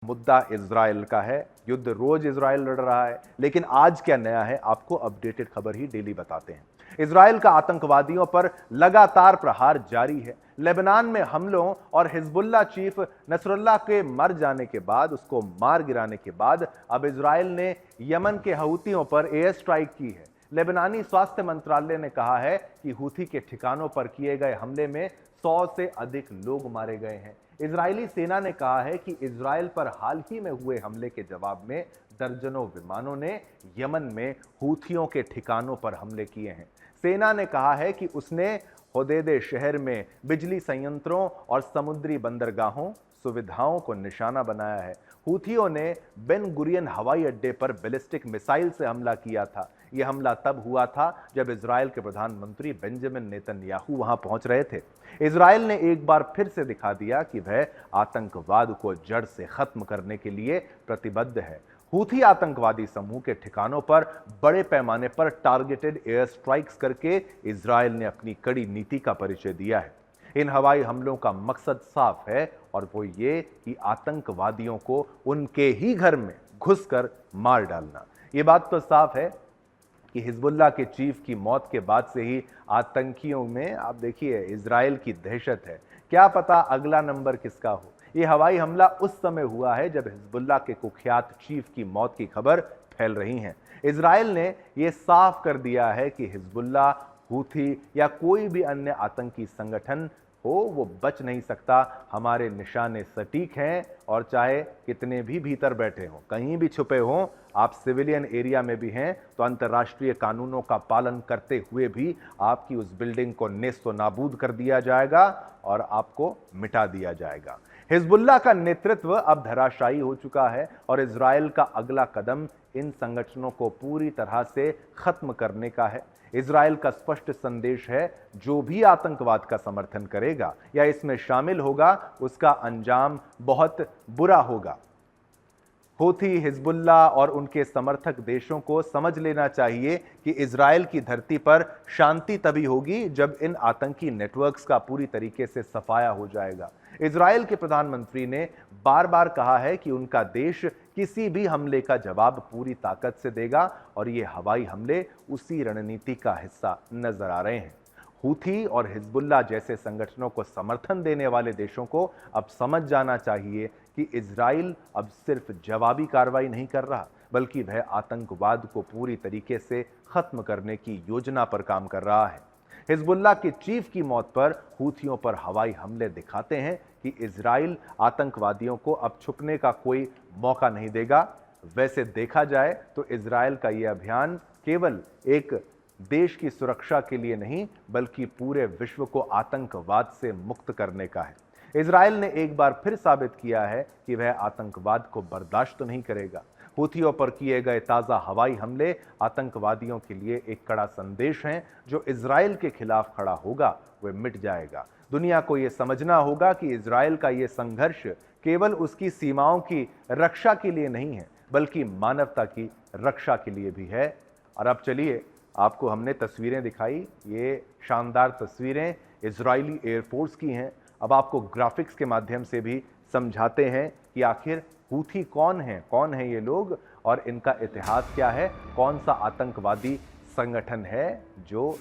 मुद्दा इजराइल का है। युद्ध रोज इजराइल लड़ रहा है, लेकिन आज क्या नया है आपको अपडेटेड खबर ही डेली बताते हैं। इजराइल का आतंकवादियों पर लगातार प्रहार जारी है। लेबनान में हमलों और हिजबुल्लाह चीफ नसरुल्लाह के मर जाने के बाद, उसको मार गिराने के बाद अब इजराइल ने यमन के हूथियों पर एयर स्ट्राइक की है। लेबनानी स्वास्थ्य मंत्रालय ने कहा है कि हूथी के ठिकानों पर किए गए हमले में 100 से अधिक लोग मारे गए हैं। इजरायली सेना ने कहा है कि इजराइल पर हाल ही में हुए हमले के जवाब में दर्जनों विमानों ने यमन में हूथियों के ठिकानों पर हमले किए हैं। सेना ने कहा है कि उसने होदेदे शहर में बिजली संयंत्रों और समुद्री बंदरगाहों सुविधाओं को निशाना बनाया है। हूथियों ने बेन गुरियन हवाई अड्डे पर बैलिस्टिक मिसाइल से हमला किया था। यह हमला तब हुआ था जब इजराइल के प्रधानमंत्री बेंजामिन नेतन्याहू वहां पहुंच रहे थे। इजराइल ने एक बार फिर से दिखा दिया कि वह आतंकवाद को जड़ से खत्म करने के लिए प्रतिबद्ध है। हूथी आतंकवादी समूह के ठिकानों पर बड़े पैमाने पर टारगेटेड एयर स्ट्राइक्स करके इजराइल ने अपनी कड़ी नीति का परिचय दिया है। इन हवाई हमलों का मकसद साफ है और वो ये कि आतंकवादियों को उनके ही घर में घुसकर मार डालना। ये बात तो साफ है कि हिजबुल्लाह के चीफ की मौत के बाद से ही आतंकियों में आप देखिए इजराइल की दहशत है। क्या पता अगला नंबर किसका हो। यह हवाई हमला उस समय हुआ है जब हिजबुल्लाह के कुख्यात चीफ की मौत की खबर फैल रही है। इजराइल ने यह साफ कर दिया है कि हिजबुल्लाह, हूथी या कोई भी अन्य आतंकी संगठन हो वो बच नहीं सकता। हमारे निशाने सटीक हैं और चाहे कितने भी भीतर बैठे हों, कहीं भी छुपे हों, आप सिविलियन एरिया में भी हैं तो अंतर्राष्ट्रीय कानूनों का पालन करते हुए भी आपकी उस बिल्डिंग को नेस्तो नाबूद कर दिया जाएगा और आपको मिटा दिया जाएगा। हिजबुल्लाह का नेतृत्व अब धराशायी हो चुका है और इजराइल का अगला कदम इन संगठनों को पूरी तरह से खत्म करने का है। इजराइल का स्पष्ट संदेश है, जो भी आतंकवाद का समर्थन करेगा या इसमें शामिल होगा उसका अंजाम बहुत बुरा होगा। हूथी, हिजबुल्लाह और उनके समर्थक देशों को समझ लेना चाहिए कि इजराइल की धरती पर शांति तभी होगी जब इन आतंकी नेटवर्क्स का पूरी तरीके से सफाया हो जाएगा। इजराइल के प्रधानमंत्री ने बार बार कहा है कि उनका देश किसी भी हमले का जवाब पूरी ताकत से देगा और ये हवाई हमले उसी रणनीति का हिस्सा नजर आ रहे हैं। हूथी और हिजबुल्लाह जैसे संगठनों को समर्थन देने वाले देशों को अब समझ जाना चाहिए कि इजराइल अब सिर्फ जवाबी कार्रवाई नहीं कर रहा, बल्कि वह आतंकवाद को पूरी तरीके से खत्म करने की योजना पर काम कर रहा है। हिजबुल्लाह के चीफ की मौत पर हूथियों पर हवाई हमले दिखाते हैं कि इजराइल आतंकवादियों को अब छुपने का कोई मौका नहीं देगा। वैसे देखा जाए तो इजराइल का यह अभियान केवल एक देश की सुरक्षा के लिए नहीं, बल्कि पूरे विश्व को आतंकवाद से मुक्त करने का है। इजराइल ने एक बार फिर साबित किया है कि वह आतंकवाद को बर्दाश्त नहीं करेगा। हूथियों पर किए गए ताज़ा हवाई हमले आतंकवादियों के लिए एक कड़ा संदेश हैं। जो इजराइल के खिलाफ खड़ा होगा वह मिट जाएगा। दुनिया को यह समझना होगा कि इजराइल का यह संघर्ष केवल उसकी सीमाओं की रक्षा के लिए नहीं है, बल्कि मानवता की रक्षा के लिए भी है। और अब चलिए, आपको हमने तस्वीरें दिखाई, ये शानदार तस्वीरें इजरायली एयरफोर्स की हैं। अब आपको ग्राफिक्स के माध्यम से भी समझाते हैं कि आखिर हूथी कौन है ये लोग और इनका इतिहास क्या है, कौन सा आतंकवादी संगठन है जो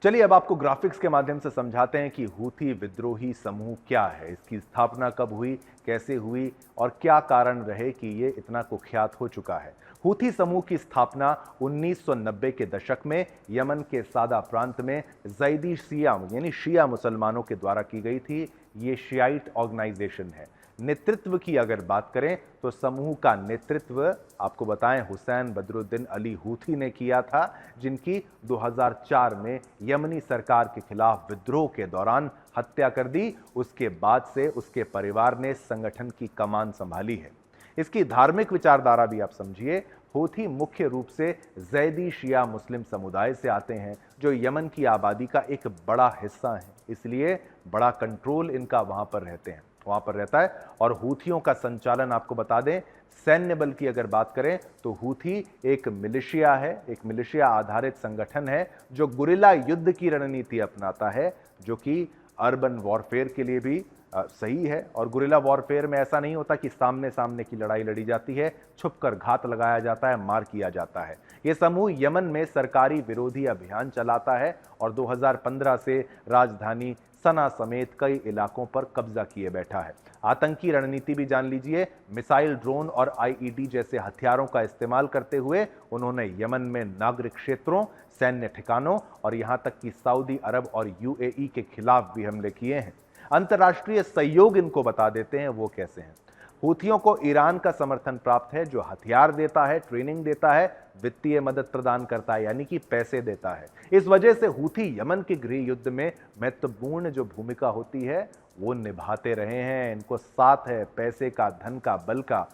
चलिए अब आपको ग्राफिक्स के माध्यम से समझाते हैं कि हूथी विद्रोही समूह क्या है, इसकी स्थापना कब हुई, कैसे हुई और क्या कारण रहे कि ये इतना कुख्यात हो चुका है। हूथी समूह की स्थापना 1990 के दशक में यमन के सादा प्रांत में जैदी शिया यानी शिया मुसलमानों के द्वारा की गई थी। ये शियाइट ऑर्गेनाइजेशन है। नेतृत्व की अगर बात करें तो समूह का नेतृत्व आपको बताएं हुसैन बदरुद्दीन अली हूथी ने किया था, जिनकी 2004 में यमनी सरकार के खिलाफ विद्रोह के दौरान हत्या कर दी। उसके बाद से उसके परिवार ने संगठन की कमान संभाली है। इसकी धार्मिक विचारधारा भी आप समझिए। हूथी मुख्य रूप से जैदी शिया मुस्लिम समुदाय से आते हैं, जो यमन की आबादी का एक बड़ा हिस्सा है, इसलिए बड़ा कंट्रोल इनका वहां पर रहते हैं। वहां पर रहता है। और हूथियों का संचालन आपको बता दें, सैन्य बल की अगर बात करें तो हूथी एक मिलिशिया है, एक मिलिशिया आधारित संगठन है जो गुरिल्ला युद्ध की रणनीति अपनाता है, जो कि अर्बन वॉरफेयर के लिए भी सही है। और गुरिल्ला वॉरफेयर में ऐसा नहीं होता कि सामने सामने की लड़ाई लड़ी जाती है, छुपकर घात लगाया जाता है, मार किया जाता है। यह समूह यमन में सरकारी विरोधी अभियान चलाता है और 2015 से राजधानी सना समेत कई इलाकों पर कब्जा किए बैठा है। आतंकी रणनीति भी जान लीजिए, मिसाइल, ड्रोन और आईईडी जैसे हथियारों का इस्तेमाल करते हुए उन्होंने यमन में नागरिक क्षेत्रों, सैन्य ठिकानों और यहां तक कि सऊदी अरब और यूएई के खिलाफ भी हमले किए हैं। अंतर्राष्ट्रीय सहयोग इनको बता देते हैं वो कैसे हैं। हूथियों को ईरान का समर्थन प्राप्त है, जो हथियार देता है, ट्रेनिंग देता है, वित्तीय मदद प्रदान करता है, यानी कि पैसे देता है। इस वजह से हूथी यमन के गृह युद्ध में महत्वपूर्ण जो भूमिका होती है वो निभाते रहे हैं। इनको साथ है पैसे का, धन का, बल का।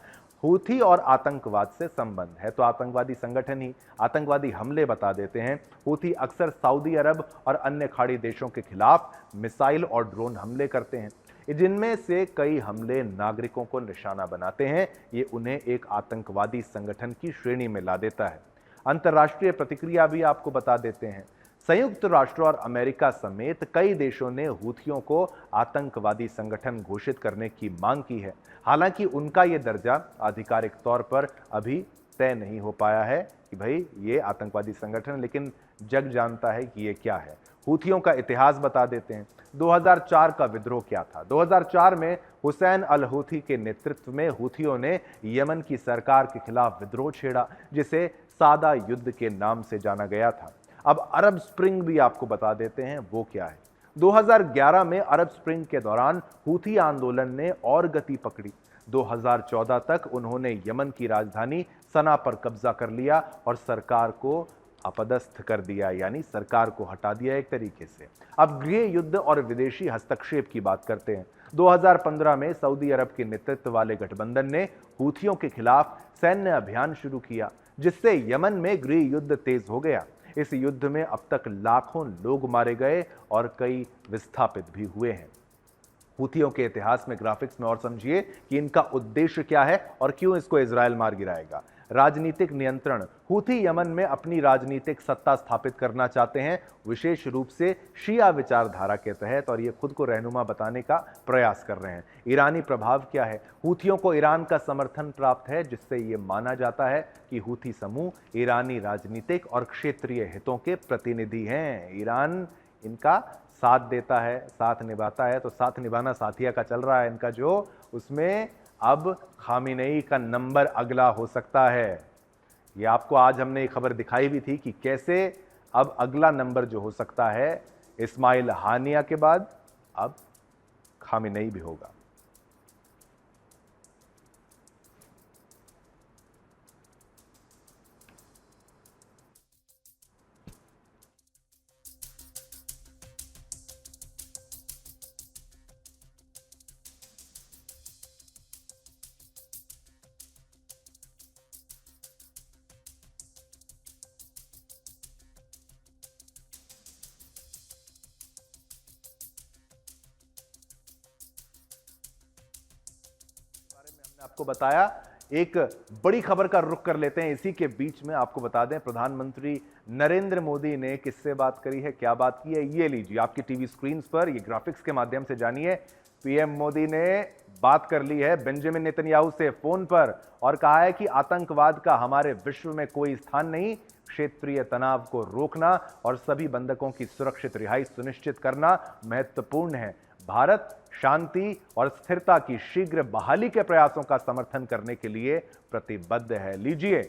हूथी और आतंकवाद से संबंध है तो आतंकवादी संगठन ही आतंकवादी हमले बता देते हैं। हूथी अक्सर सऊदी अरब और अन्य खाड़ी देशों के खिलाफ मिसाइल और ड्रोन हमले करते हैं, जिनमें से कई हमले नागरिकों को निशाना बनाते हैं। ये उन्हें एक आतंकवादी संगठन की श्रेणी में ला देता है। अंतर्राष्ट्रीय प्रतिक्रिया भी आपको बता देते हैं। संयुक्त राष्ट्र और अमेरिका समेत कई देशों ने हूथियों को आतंकवादी संगठन घोषित करने की मांग की है। हालांकि उनका यह दर्जा आधिकारिक तौर पर अभी तय नहीं हो पाया है कि भाई ये आतंकवादी संगठन, लेकिन जग जानता है कि ये क्या है। हूथियों का इतिहास बता देते हैं। 2004 का विद्रोह क्या था। 2004 में हुसैन अल हूथी के नेतृत्व में हूथियों ने यमन की सरकार के खिलाफ विद्रोह छेड़ा, जिसे सादा युद्ध के नाम से जाना गया था। अब अरब स्प्रिंग भी आपको बता देते हैं वो क्या है। 2011 में अरब स्प्रिंग के दौरान हूथी आंदोलन ने और गति पकड़ी। 2014 तक उन्होंने यमन की राजधानी सना पर कब्जा कर लिया और सरकार को अपदस्थ कर दिया, यानी सरकार को हटा दिया एक तरीके से। अब गृह युद्ध और विदेशी हस्तक्षेप की बात करते हैं। 2015 में सऊदी अरब के नेतृत्व वाले गठबंधन ने हूथियों के खिलाफ सैन्य अभियान शुरू किया, जिससे यमन में गृह युद्ध तेज हो गया। इस युद्ध में अब तक लाखों लोग मारे गए और कई विस्थापित भी हुए हैं। हूथियों के इतिहास में ग्राफिक्स में और समझिए कि इनका उद्देश्य क्या है और क्यों इसको इजराइल मार गिराएगा। राजनीतिक नियंत्रण। हूथी यमन में अपनी राजनीतिक सत्ता स्थापित करना चाहते हैं, विशेष रूप से शिया विचारधारा के तहत, और ये खुद को रहनुमा बताने का प्रयास कर रहे हैं। ईरानी प्रभाव क्या है। हूथियों को ईरान का समर्थन प्राप्त है, जिससे ये माना जाता है कि हूथी समूह ईरानी राजनीतिक और क्षेत्रीय हितों के प्रतिनिधि हैं। ईरान इनका साथ देता है, साथ निभाता है। तो साथ निभाना साथिया का चल रहा है इनका, जो उसमें अब खामिनेई का नंबर अगला हो सकता है। ये आपको आज हमने एक खबर दिखाई भी थी कि कैसे अब अगला नंबर जो हो सकता है इस्माइल हानिया के बाद अब खामिनेई भी होगा। आपको बताया, एक बड़ी खबर का रुख कर लेते हैं। इसी के बीच में आपको बता दें, प्रधानमंत्री नरेंद्र मोदी ने किससे बात करी है, क्या बात की है, ये लीजिए आपकी टीवी स्क्रीन पर, ये ग्राफिक्स के माध्यम से जानिए। पीएम मोदी ने बात कर ली है बेंजामिन नेतन्याहू से फोन पर और कहा है कि आतंकवाद का हमारे विश्व में कोई स्थान नहीं, क्षेत्रीय तनाव को रोकना और सभी बंधकों की सुरक्षित रिहाई सुनिश्चित करना महत्वपूर्ण है। भारत शांति और स्थिरता की शीघ्र बहाली के प्रयासों का समर्थन करने के लिए प्रतिबद्ध है। लीजिए,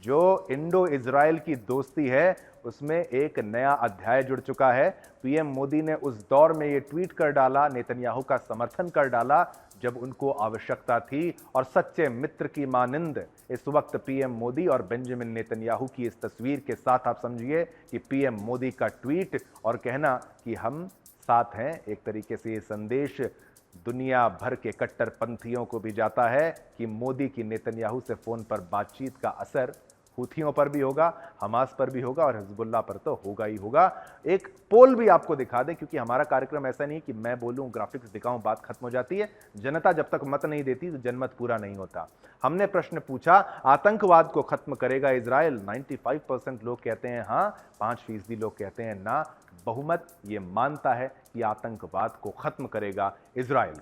जो इंडो इजराइल की दोस्ती है उसमें एक नया अध्याय जुड़ चुका है। पीएम मोदी ने उस दौर में यह ट्वीट कर डाला, नेतन्याहू का समर्थन कर डाला जब उनको आवश्यकता थी, और सच्चे मित्र की मानिंद इस वक्त पीएम मोदी और बेंजामिन नेतन्याहू की इस तस्वीर के साथ आप समझिए कि पीएम मोदी का ट्वीट और कहना कि हम साथ हैं, एक तरीके से ये संदेश दुनिया भर के कट्टरपंथियों को भी जाता है कि मोदी की नेतन्याहू से फोन पर बातचीत का असर हूथियों पर भी होगा, हमास पर भी होगा और हिजबुल्लाह पर तो होगा ही होगा। एक पोल भी आपको दिखा दें, क्योंकि हमारा कार्यक्रम ऐसा नहीं कि मैं बोलूं, ग्राफिक्स दिखाऊं, बात खत्म हो जाती है। जनता जब तक मत नहीं देती तो जनमत पूरा नहीं होता। हमने प्रश्न पूछा, आतंकवाद को खत्म करेगा इजराइल? 95% लोग कहते हैं हां, 5% लोग कहते हैं ना। बहुमत ये मानता है कि आतंकवाद को खत्म करेगा इजराइल।